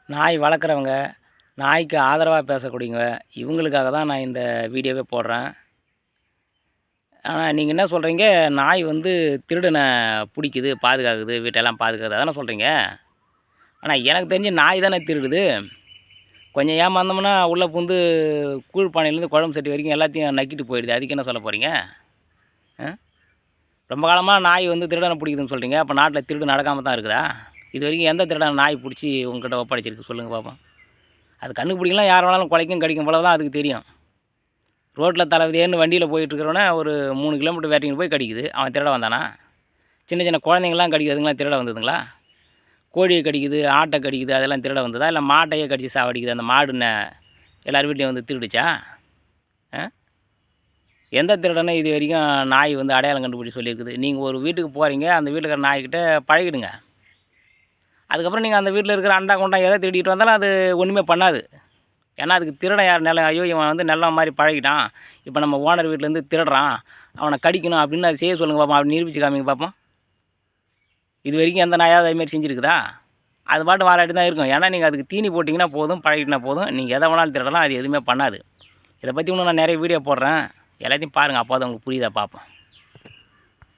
நாய் வளர்க்குறவங்க, நாய்க்கு ஆதரவாக பேசக்கூடியவங்க, இவங்களுக்காக தான் நான் இந்த வீடியோவே போடுறேன். ஆனா நீங்க என்ன சொல்கிறீங்க, நாய் வந்து திருடனை பிடிக்குது, பாதுகாக்குது, வீட்டெல்லாம் பாதுகாக்குது அதானே சொல்கிறீங்க? ஆனா எனக்கு தெரிஞ்சு நாய் தானே திருடுது. கொஞ்சம் ஏமாந்தோம்னா உள்ளே பூந்து கூழ் பானையிலேருந்து குழம்பு சட்டி வரைக்கும் எல்லாத்தையும் நக்கிட்டு போயிடுது. அதுக்கு என்ன சொல்ல போகிறீங்க? ரொம்ப காலமாக நாய் வந்து திருடனை பிடிக்குதுன்னு சொல்கிறீங்க. அப்போ நாட்டில் திருடு நடக்காம தான் இருக்குதா? இது வரைக்கும் எந்த திருடனை நாய் பிடிச்சி உங்ககிட்ட ஒப்படைச்சிருக்கு சொல்லுங்கள் பார்ப்போம். அது கண்ணுக்கு பிடிக்கலாம், யார் வேணாலும் குலைக்கும் கடிக்கும் போல தான் அதுக்கு தெரியும். ரோட்டில் தலைவிதியேன்னு வண்டியில் போயிட்டுருக்கிறவன ஒரு 3 கிலோமீட்டர் வேட்டின்னு போய் கடிக்குது. அவன் திருட வந்தானா? சின்ன சின்ன குழந்தைங்களாம் கடிக்குது, அதுங்களாம் திருட வந்ததுங்களா? கோழியை கடிக்குது, ஆட்டை கடிக்குது, அதெல்லாம் திருட வந்ததா? இல்லை மாட்டையே கடிச்சு சாவடிக்குது, அந்த மாடு எல்லார் வீட்லேயும் வந்து திருடுச்சா? எந்த திருடனை இது வரைக்கும் நாய் வந்து அடையாளம் கண்டுபிடிச்சி சொல்லியிருக்குது? நீங்கள் ஒரு வீட்டுக்கு போகிறீங்க, அந்த வீட்டில் இருக்கிற நாய்க்கிட்ட பழகிடுங்க. அதுக்கப்புறம் நீங்கள் அந்த வீட்டில் இருக்கிற அண்டா குண்டா எதை திருடிட்டு வந்தாலும் அது ஒன்றுமே பண்ணாது. ஏன்னா அதுக்கு திருடன் யார் ஐயோ இவன் வந்து நல்ல மாதிரி பழகிட்டான், இப்போ நம்ம ஓனர் வீட்டிலேருந்து திருடுறான், அவனை கடிக்கணும் அப்படின்னு அதை செய்ய சொல்லுங்கள் பார்ப்போம். அப்படி நிரூபிச்சு காமிங்க பார்ப்போம். இது வரைக்கும் எந்த நாயாவது அதுமாரி செஞ்சுருக்குதா? அது பாட்டு வாராட்டி தான் இருக்கும். ஏன்னா நீங்கள் அதுக்கு தீனி போட்டிங்கன்னா போதும், பழகிட்டினா போதும், நீங்கள் எதை வேணாலும் திருடலாம், அது எதுவுமே பண்ணாது. இதை பற்றி இன்னும் நான் நிறைய வீடியோ போடுறேன், எல்லாத்தையும் பாருங்கள், அப்போ தான் உங்களுக்கு புரியுதா பார்ப்போம்.